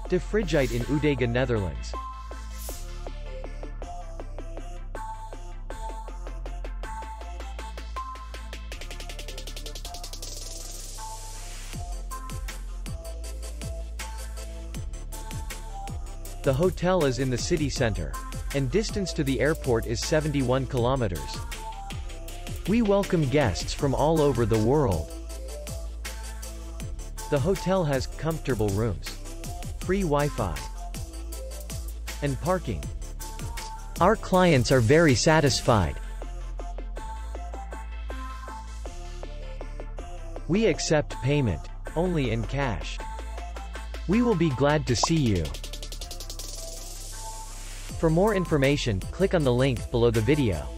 De Frijheit in Oudega, Netherlands. The hotel is in the city center, and distance to the airport is 71 kilometers. We welcome guests from all over the world. The hotel has comfortable rooms, free Wi-Fi, and parking. Our clients are very satisfied. We accept payment only in cash. We will be glad to see you. For more information, click on the link below the video.